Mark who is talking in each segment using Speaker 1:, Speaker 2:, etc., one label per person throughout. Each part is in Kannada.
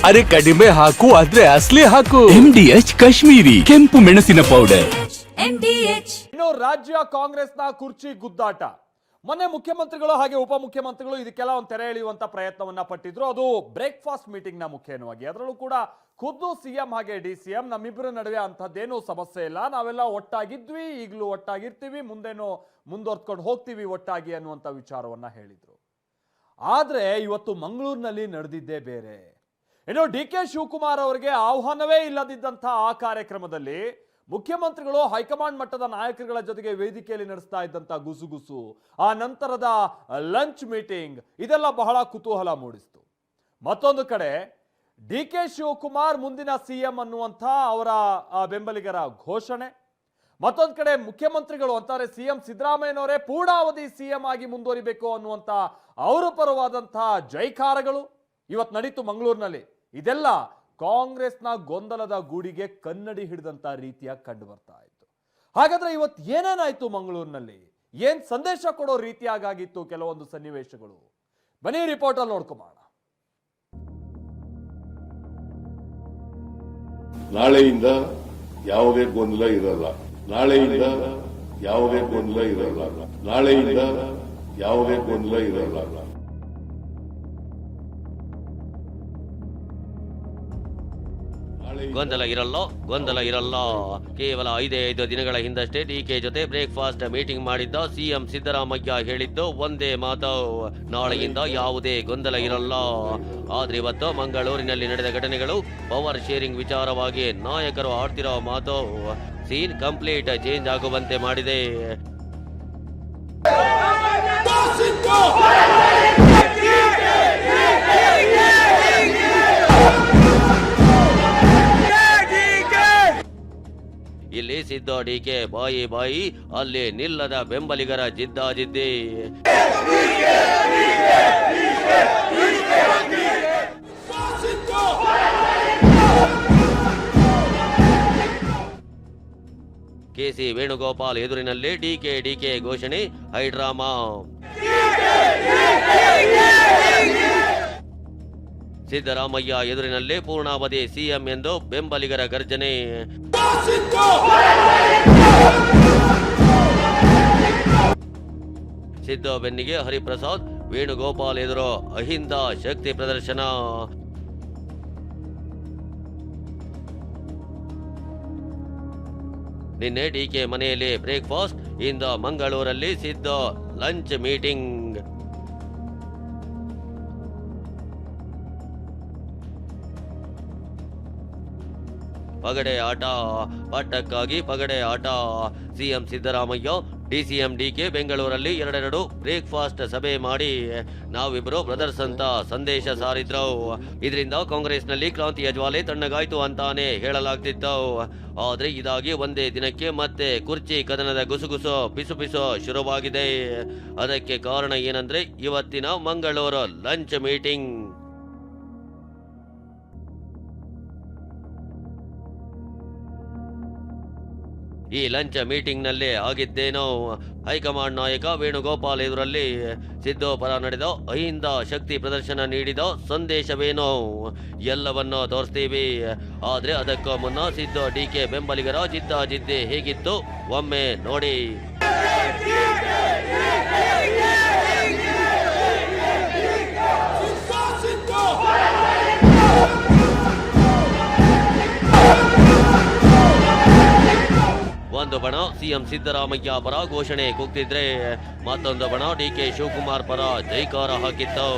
Speaker 1: ಅರೆ ಕಡಿಮೆ ಹಾಕು ಆದ್ರೆ ಅಸ್ಲಿ ಹಾಕು. MDH ಕಾಶ್ಮೀರಿ ಕೆಂಪು ಮೆಣಸಿನ ಪೌಡರ್.
Speaker 2: ಇನ್ನು ರಾಜ್ಯ ಕಾಂಗ್ರೆಸ್ನ ಕುರ್ಚಿ ಗುದ್ದಾಟ. ಮೊನ್ನೆ ಮುಖ್ಯಮಂತ್ರಿಗಳು ಹಾಗೆ ಉಪಮುಖ್ಯಮಂತ್ರಿಗಳು ಇದಕ್ಕೆಲ್ಲ ಒಂದು ತೆರೆ ಎಳೆಯುವಂತ ಪ್ರಯತ್ನವನ್ನ ಪಟ್ಟಿದ್ರು. ಅದು ಬ್ರೇಕ್ಫಾಸ್ಟ್ ಮೀಟಿಂಗ್ ನ ಮುಖ್ಯವಾಗಿ. ಅದರಲ್ಲೂ ಕೂಡ ಖುದ್ದು ಸಿಎಂ ಹಾಗೆ DCM ನಮ್ಮಿಬ್ಬರ ನಡುವೆ ಅಂತದ್ದೇನೂ ಸಮಸ್ಯೆ ಇಲ್ಲ, ನಾವೆಲ್ಲ ಒಟ್ಟಾಗಿದ್ವಿ, ಈಗಲೂ ಒಟ್ಟಾಗಿರ್ತೀವಿ, ಮುಂದೇನೋ ಮುಂದುವರ್ಕೊಂಡು ಹೋಗ್ತೀವಿ ಒಟ್ಟಾಗಿ ಅನ್ನುವಂಥ ವಿಚಾರವನ್ನ ಹೇಳಿದ್ರು. ಆದ್ರೆ ಇವತ್ತು ಮಂಗಳೂರಿನಲ್ಲಿ ನಡೆದಿದ್ದೇ ಬೇರೆ. ಇನ್ನು DK ಶಿವಕುಮಾರ್ ಅವರಿಗೆ ಆಹ್ವಾನವೇ ಇಲ್ಲದಿದ್ದಂಥ ಆ ಕಾರ್ಯಕ್ರಮದಲ್ಲಿ ಮುಖ್ಯಮಂತ್ರಿಗಳು ಹೈಕಮಾಂಡ್ ಮಟ್ಟದ ನಾಯಕರುಗಳ ಜೊತೆಗೆ ವೇದಿಕೆಯಲ್ಲಿ ನಡೆಸ್ತಾ ಇದ್ದಂಥ ಗುಸುಗುಸು, ಆ ನಂತರದ ಲಂಚ್ ಮೀಟಿಂಗ್, ಇದೆಲ್ಲ ಬಹಳ ಕುತೂಹಲ ಮೂಡಿಸಿತು. ಮತ್ತೊಂದು ಕಡೆ DK ಶಿವಕುಮಾರ್ ಮುಂದಿನ CM ಅನ್ನುವಂಥ ಅವರ ಬೆಂಬಲಿಗರ ಘೋಷಣೆ, ಮತ್ತೊಂದು ಕಡೆ ಮುಖ್ಯಮಂತ್ರಿಗಳು ಅಂತಾರೆ CM ಸಿದ್ದರಾಮಯ್ಯನವರೇ ಪೂರ್ಣಾವಧಿ CM ಆಗಿ ಮುಂದುವರಿಬೇಕು ಅನ್ನುವಂಥ ಅವರ ಪರವಾದಂತಹ ಜೈಕಾರಗಳು ಇವತ್ತು ನಡೀತು ಮಂಗಳೂರಿನಲ್ಲಿ. ಇದೆಲ್ಲ ಕಾಂಗ್ರೆಸ್ನ ಗೊಂದಲದ ಗೂಡಿಗೆ ಕನ್ನಡಿ ಹಿಡಿದಂತ ರೀತಿಯಾಗಿ ಕಂಡು ಬರ್ತಾ ಇತ್ತು. ಹಾಗಾದ್ರೆ ಇವತ್ತು ಏನೇನಾಯ್ತು ಮಂಗಳೂರಿನಲ್ಲಿ, ಏನ್ ಸಂದೇಶ ಕೊಡೋ ರೀತಿಯಾಗಿತ್ತು ಕೆಲವೊಂದು ಸನ್ನಿವೇಶಗಳು, ಬನ್ನಿ ರಿಪೋರ್ಟ್ ಅಲ್ಲಿ ನೋಡ್ಕೊಂಬೋಣ.
Speaker 3: ನಾಳೆಯಿಂದ ಯಾವುದೇ ಗೊಂದಲ ಇರಲ್ಲ, ನಾಳೆಯಿಂದ ಯಾವುದೇ ಗೊಂದಲ ಇರಲ್ಲ, ನಾಳೆಯಿಂದ ಯಾವುದೇ ಗೊಂದಲ ಇರಲ್ಲ.
Speaker 4: ಗೊಂದಲ ಇರಲ್ಲ. ಕೇವಲ 5 ದಿನಗಳ ಹಿಂದಷ್ಟೇ DK ಜೊತೆ ಬ್ರೇಕ್ಫಾಸ್ಟ್ ಮೀಟಿಂಗ್ ಮಾಡಿದ್ದ CM ಸಿದ್ದರಾಮಯ್ಯ ಹೇಳಿದ್ದು ಒಂದೇ ಮಾತು, ನಾಳೆಯಿಂದ ಯಾವುದೇ ಗೊಂದಲ ಇರಲ್ಲ. ಆದ್ರೆ ಇವತ್ತು ಮಂಗಳೂರಿನಲ್ಲಿ ನಡೆದ ಘಟನೆಗಳು ಪವರ್ ಶೇರಿಂಗ್ ವಿಚಾರವಾಗಿ ನಾಯಕರು ಆಡ್ತಿರೋ ಮಾತು ಸೀನ್ ಕಂಪ್ಲೀಟ್ ಚೇಂಜ್ ಆಗುವಂತೆ ಮಾಡಿದೆ. ಇಲ್ಲಿ ಸಿದ್ದ DK ಬಾಯಿ ಅಲ್ಲಿ ನಿಲ್ಲದ ಬೆಂಬಲಿಗರ ಜಿದ್ದಾಜಿದ್ದಿ. KC ವೇಣುಗೋಪಾಲ್ ಎದುರಿನಲ್ಲಿ DK ಘೋಷಣೆ ಹೈಡ್ರಾಮಾ. ಸಿದ್ದರಾಮಯ್ಯ ಎದುರಿನಲ್ಲಿ ಪೂರ್ಣಾವಧಿ CM ಎಂದು ಬೆಂಬಲಿಗರ ಗರ್ಜನೆ. ಸಿದ್ದ ಬೆನ್ನಿಗೆ ಹರಿಪ್ರಸಾದ್, ವೇಣುಗೋಪಾಲ್ ಎದುರು ಅಹಿಂದ ಶಕ್ತಿ ಪ್ರದರ್ಶನ. ನಿನ್ನೆ DK ಮನೆಯಲ್ಲಿ ಬ್ರೇಕ್ಫಾಸ್ಟ್, ಇಂದ ಮಂಗಳೂರಲ್ಲಿ ಸಿದ್ದ ಲಂಚ್ ಮೀಟಿಂಗ್. ಪಗಡೆ ಆಟ, ಪಟ್ಟಕ್ಕಾಗಿ ಪಗಡೆ ಆಟ. CM ಸಿದ್ದರಾಮಯ್ಯ DCM DK ಬೆಂಗಳೂರಲ್ಲಿ 2 ಬ್ರೇಕ್ಫಾಸ್ಟ್ ಸಭೆ ಮಾಡಿ ನಾವಿಬ್ರು ಬ್ರದರ್ಸ್ ಅಂತ ಸಂದೇಶ ಸಾರಿದ್ರು. ಇದರಿಂದ ಕಾಂಗ್ರೆಸ್ನಲ್ಲಿ ಕ್ರಾಂತಿಯ ಜ್ವಾಲೆ ತಣ್ಣಗಾಯ್ತು ಅಂತಾನೆ ಹೇಳಲಾಗ್ತಿತ್ತು. ಆದ್ರೆ ಇದಾಗಿ ಒಂದೇ ದಿನಕ್ಕೆ ಮತ್ತೆ ಕುರ್ಚಿ ಕದನದ ಗುಸುಗುಸು ಪಿಸು ಶುರುವಾಗಿದೆ. ಅದಕ್ಕೆ ಕಾರಣ ಏನಂದ್ರೆ ಇವತ್ತಿನ ಮಂಗಳೂರು ಲಂಚ್ ಮೀಟಿಂಗ್. ಈ ಲಂಚ್ ಮೀಟಿಂಗ್ ನಲ್ಲಿ ಆಗಿದ್ದೇನೋ ಹೈಕಮಾಂಡ್ ನಾಯಕ ವೇಣುಗೋಪಾಲ್ ಎದುರಲ್ಲಿ ಸಿದ್ದು ಪರ ನಡೆದ ಅಹಿಂದ ಶಕ್ತಿ ಪ್ರದರ್ಶನ ನೀಡಿದ ಸಂದೇಶವೇನೋ ಎಲ್ಲವನ್ನೂ ತೋರಿಸ್ತೀವಿ. ಆದ್ರೆ ಅದಕ್ಕೂ ಮುನ್ನ ಸಿದ್ದು DK ಬೆಂಬಲಿಗರ ಜಿದ್ದಾಜಿದ್ದಿ ಹೇಗಿತ್ತು ಒಮ್ಮೆ ನೋಡಿ. ಒಂದು ಬಣ CM ಸಿದ್ದರಾಮಯ್ಯ ಪರ ಘೋಷಣೆ ಕೂಗ್ತಿದ್ರೆ, ಮತ್ತೊಂದು ಬಣ DK ಶಿವಕುಮಾರ್ ಪರ ಜೈಕಾರ ಹಾಕಿತ್ತು.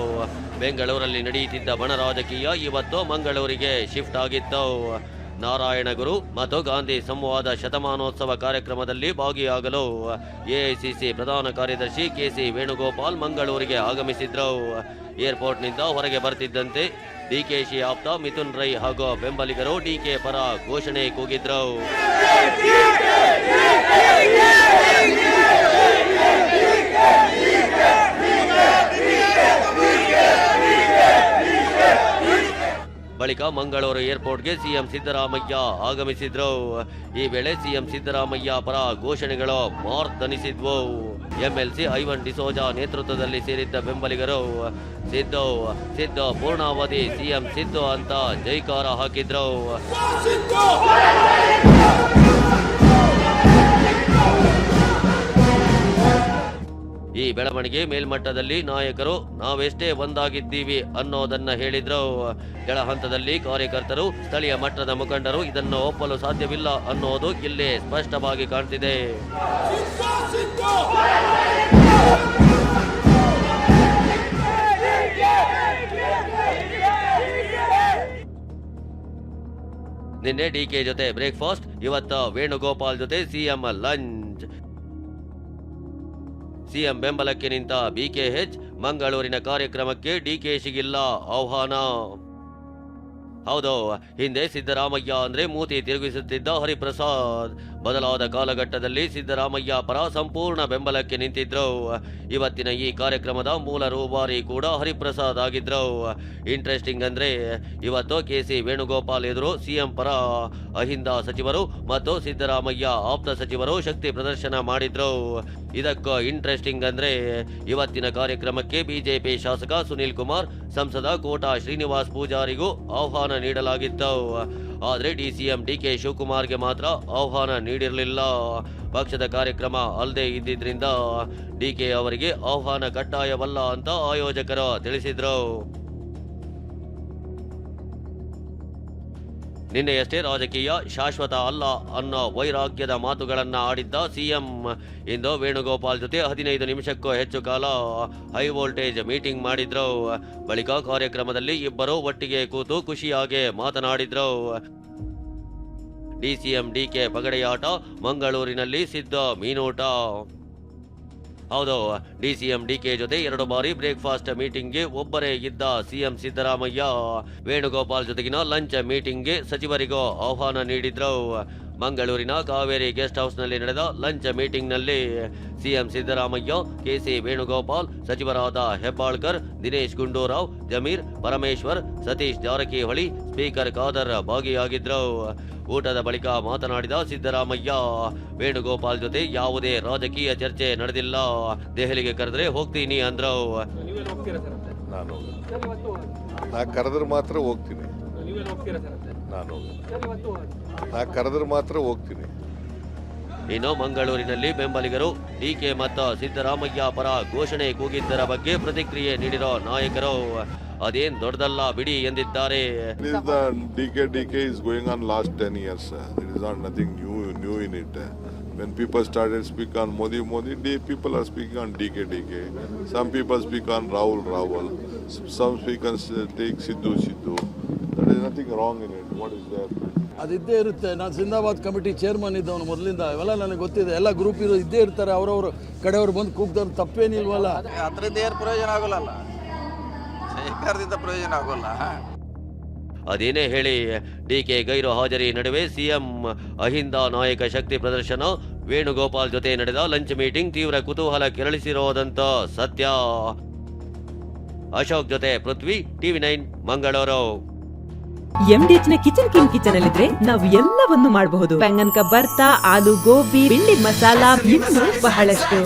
Speaker 4: ಬೆಂಗಳೂರಲ್ಲಿ ನಡೆಯುತ್ತಿದ್ದ ಬಣ ರಾಜಕೀಯ ಇವತ್ತು ಮಂಗಳೂರಿಗೆ ಶಿಫ್ಟ್ ಆಗಿತ್ತು. ನಾರಾಯಣಗುರು ಮತ್ತು ಗಾಂಧಿ ಸಂವಾದ ಶತಮಾನೋತ್ಸವ ಕಾರ್ಯಕ್ರಮದಲ್ಲಿ ಭಾಗಿಯಾಗಲು AICC ಪ್ರಧಾನ ಕಾರ್ಯದರ್ಶಿ KC ವೇಣುಗೋಪಾಲ್ ಮಂಗಳೂರಿಗೆ ಆಗಮಿಸಿದ್ರು. ಏರ್ಪೋರ್ಟ್ನಿಂದ ಹೊರಗೆ ಬರ್ತಿದ್ದಂತೆ DKಶಿ ಆಪ್ತ ಮಿಥುನ್ ರೈ ಹಾಗೂ ಬೆಂಬಲಿಗರು DK ಪರ ಘೋಷಣೆ ಕೂಗಿದ್ರು. ಬಳಿಕ ಮಂಗಳೂರು ಏರ್ಪೋರ್ಟ್ಗೆ CM ಸಿದ್ದರಾಮಯ್ಯ ಆಗಮಿಸಿದ್ರು. ಈ ವೇಳೆ CM ಸಿದ್ದರಾಮಯ್ಯ ಪರ ಘೋಷಣೆಗಳು ಮಾರ್ತನಿಸಿದ್ವು. ಎಂಎಲ್ಸಿ ಐವನ್ ಡಿಸೋಜಾ ನೇತೃತ್ವದಲ್ಲಿ ಸೇರಿದ್ದ ಬೆಂಬಲಿಗರು ಸಿದ್ದು ಪೂರ್ಣಾವಧಿ ಸಿಎಂ ಸಿದ್ದು ಅಂತ ಜೈಕಾರ ಹಾಕಿದ್ರು. ಈ ಬೆಳವಣಿಗೆ ಮೇಲ್ಮಟ್ಟದಲ್ಲಿ ನಾಯಕರು ನಾವೆಷ್ಟೇ ಒಂದಾಗಿದ್ದೀವಿ ಅನ್ನೋದನ್ನ ಹೇಳಿದ್ರು. ಕೆಳ ಹಂತದಲ್ಲಿ ಕಾರ್ಯಕರ್ತರು, ಸ್ಥಳೀಯ ಮಟ್ಟದ ಮುಖಂಡರು ಇದನ್ನು ಒಪ್ಪಲು ಸಾಧ್ಯವಿಲ್ಲ ಅನ್ನೋದು ಇಲ್ಲಿ ಸ್ಪಷ್ಟವಾಗಿ ಕಾಣ್ತಿದೆ. ನಿನ್ನೆ ಡಿಕೆ ಜೊತೆ ಬ್ರೇಕ್ಫಾಸ್ಟ್, ಇವತ್ತು ವೇಣುಗೋಪಾಲ್ ಜೊತೆ ಸಿಎಂ ಲಂಚ್. ಸಿಎಂ ಬೆಂಬಲಕ್ಕೆ ನಿಂತ ಬಿಕೆಎಚ್, ಮಂಗಳೂರಿನ ಕಾರ್ಯಕ್ರಮಕ್ಕೆ ಡಿಕೆಶಿಗಿಲ್ಲ ಆಹ್ವಾನ. ಹೌದು, ಹಿಂದೆ ಸಿದ್ದರಾಮಯ್ಯ ಅಂದ್ರೆ ಮೂತಿ ತಿರುಗಿಸುತ್ತಿದ್ದ ಹರಿಪ್ರಸಾದ್. ಬದಲಾದ ಕಾಲಘಟ್ಟದಲ್ಲಿ ಸಿದ್ದರಾಮಯ್ಯ ಪರ ಸಂಪೂರ್ಣ ಬೆಂಬಲಕ್ಕೆ ನಿಂತಿದ್ರು. ಇವತ್ತಿನ ಈ ಕಾರ್ಯಕ್ರಮದ ಮೂಲ ರೂವಾರಿ ಕೂಡ ಹರಿಪ್ರಸಾದ್ ಆಗಿದ್ರು. ಇಂಟ್ರೆಸ್ಟಿಂಗ್ ಅಂದ್ರೆ ಇವತ್ತು ಕೆಸಿ ವೇಣುಗೋಪಾಲ್ ಎದುರು ಸಿಎಂ ಪರ ಅಹಿಂದ ಸಚಿವರು ಮತ್ತು ಸಿದ್ದರಾಮಯ್ಯ ಆಪ್ತ ಸಚಿವರು ಶಕ್ತಿ ಪ್ರದರ್ಶನ ಮಾಡಿದ್ರು. ಇದಕ್ಕೂ ಇಂಟ್ರೆಸ್ಟಿಂಗ್ ಅಂದ್ರೆ ಇವತ್ತಿನ ಕಾರ್ಯಕ್ರಮಕ್ಕೆ ಬಿಜೆಪಿ ಶಾಸಕ ಸುನೀಲ್ ಕುಮಾರ್, ಸಂಸದ ಕೋಟಾ ಶ್ರೀನಿವಾಸ್ ಪೂಜಾರಿಗೂ ಆಹ್ವಾನ ನೀಡಲಾಗಿತ್ತು. ಆದರೆ ಡಿಸಿಎಂ ಡಿಕೆ ಶಿವಕುಮಾರ್ಗೆ ಮಾತ್ರ ಆಹ್ವಾನ ನೀಡಿರಲಿಲ್ಲ. ಪಕ್ಷದ ಕಾರ್ಯಕ್ರಮ ಅಲ್ಲದೆ ಇದ್ದಿದ್ರಿಂದ ಡಿಕೆ ಅವರಿಗೆ ಆಹ್ವಾನ ಕಡ್ಡಾಯವಲ್ಲ ಅಂತ ಆಯೋಜಕರು ತಿಳಿಸಿದ್ರು. ನಿನ್ನೆಯಷ್ಟೇ ರಾಜಕೀಯ ಶಾಶ್ವತ ಅಲ್ಲ ಅನ್ನೋ ವೈರಾಗ್ಯದ ಮಾತುಗಳನ್ನ ಆಡಿದ್ದ ಸಿಎಂ ಇಂದು ವೇಣುಗೋಪಾಲ್ ಜೊತೆ 15 ನಿಮಿಷಕ್ಕೂ ಹೆಚ್ಚು ಕಾಲ ಹೈ ವೋಲ್ಟೇಜ್ ಮೀಟಿಂಗ್ ಮಾಡಿದ್ರು. ಬಳಿಕ ಕಾರ್ಯಕ್ರಮದಲ್ಲಿ ಇಬ್ಬರು ಒಟ್ಟಿಗೆ ಕೂತು ಖುಷಿಯಾಗಿ ಮಾತನಾಡಿದ್ರು. ಡಿಸಿಎಂ ಡಿಕೆ ಪಗಡೆಯಾಟ, ಮಂಗಳೂರಿನಲ್ಲಿ ಸಿದ್ದ ಮೀನೂಟ. ಹೌದು, ಡಿಸಿಎಂ ಡಿಕೆ ಜೊತೆ 2 ಬಾರಿ ಬ್ರೇಕ್ಫಾಸ್ಟ್ ಮೀಟಿಂಗ್ಗೆ ಒಬ್ಬರೇ ಇದ್ದ ಸಿಎಂ ಸಿದ್ದರಾಮಯ್ಯ ವೇಣುಗೋಪಾಲ್ ಜೊತೆಗಿನ ಲಂಚ್ ಮೀಟಿಂಗ್ಗೆ ಸಚಿವರಿಗೂ ಆಹ್ವಾನ ನೀಡಿದ್ರು. ಮಂಗಳೂರಿನ ಕಾವೇರಿ ಗೆಸ್ಟ್ ಹೌಸ್ನಲ್ಲಿ ನಡೆದ ಲಂಚ್ ಮೀಟಿಂಗ್ನಲ್ಲಿ ಸಿಎಂ ಸಿದ್ದರಾಮಯ್ಯ, ಕೆಸಿ ವೇಣುಗೋಪಾಲ್, ಸಚಿವರಾದ ಹೆಬ್ಬಾಳ್ಕರ್, ದಿನೇಶ್ ಗುಂಡೂರಾವ್, ಜಮೀರ್, ಪರಮೇಶ್ವರ್, ಸತೀಶ್ ಜಾರಕಿಹೊಳಿ, ಸ್ಪೀಕರ್ ಖಾದರ್ ಭಾಗಿಯಾಗಿದ್ರು. ಊಟದ ಬಳಿಕ ಮಾತನಾಡಿದ ಸಿದ್ದರಾಮಯ್ಯ, ವೇಣುಗೋಪಾಲ್ ಜೊತೆ ಯಾವುದೇ ರಾಜಕೀಯ ಚರ್ಚೆ ನಡೆದಿಲ್ಲ, ದೆಹಲಿಗೆ ಕರೆದ್ರೆ ಹೋಗ್ತೀನಿ ಅಂದ್ರು.
Speaker 3: ನಾ ಕರೆದ್ರೆ ಮಾತ್ರ ಹೋಗ್ತೀನಿ. ಕರೆದ್ರೆ ಮಾತ್ರ ಹೋಗ್ತೀನಿ.
Speaker 4: ಇನ್ನು ಮಂಗಳೂರಿನಲ್ಲಿ ಬೆಂಬಲಿಗರು ಡಿಕೆ ಮತ್ತು ಸಿದ್ದರಾಮಯ್ಯ ಪರ ಘೋಷಣೆ ಕೂಗಿದ್ದರ ಬಗ್ಗೆ ಪ್ರತಿಕ್ರಿಯೆ ನೀಡಿರೋ ನಾಯಕರು ಅದೇನ್ ದೊಡ್ಡದಲ್ಲ ಬಿಡಿ ಎಂದಿದ್ದಾರೆ.
Speaker 3: DK is going on last 10 years. There is not nothing new in it. When people started speaking on Modi, people are speaking on DK. Some people speak on Rahul. Some speakers take Sidhu. There is nothing wrong in it. What is there?
Speaker 5: ಅದಿದ್ದೇ ಇರುತ್ತೆ. ನಾನು ಸಿಂಧಾಬಾದ್ ಕಮಿಟಿ ಚೇರ್ಮನ್ ಇದ್ದವನು ಮೊದಲಿಂದ, ಇವೆಲ್ಲ ನನಗೆ ಗೊತ್ತಿದೆ. ಎಲ್ಲ ಗ್ರೂಪ್ ಇದ್ದೇ ಇರ್ತಾರೆ, ಅವರವರು ಕಡೆಯವರು ಬಂದು ಕೂಗ್ದವ್ರು ತಪ್ಪೇನಿಲ್ವಲ್ಲ.
Speaker 6: ಅದರಿಂದ ಏನು ಪ್ರಯೋಜನ ಆಗೋಲ್ಲ, ಸರ್ಕಾರದಿಂದ ಪ್ರಯೋಜನ ಆಗೋಲ್ಲ.
Speaker 4: ಅದೇನೇ ಹೇಳಿ ಡಿಕೆ ಗೈರು ಹಾಜರಿ ನಡುವೆ ಸಿಎಂ ಅಹಿಂದ ನಾಯಕ ಶಕ್ತಿ ಪ್ರದರ್ಶನ, ವೇಣುಗೋಪಾಲ್ ಜೊತೆ ನಡೆದ ಲಂಚ್ ಮೀಟಿಂಗ್ ತೀವ್ರ ಕುತೂಹಲ ಕೆರಳಿಸಿರೋದಂತ ಸತ್ಯ. ಅಶೋಕ್ ಜೊತೆ ಪೃಥ್ವಿ, TV9 ಮಂಗಳೂರು.
Speaker 7: MDH ನ ಕಿಚನ್ ಅಲ್ಲಿದ್ರೆ ನಾವು ಎಲ್ಲವನ್ನು ಮಾಡಬಹುದು. ಬೆಂಗನ್ ಕ ಬರ್ತಾ, ಆಲೂ ಗೋಬಿ, ಬಿಂಡಿ ಮಸಾಲಾ, ಇನ್ನೂ ಬಹಳಷ್ಟು.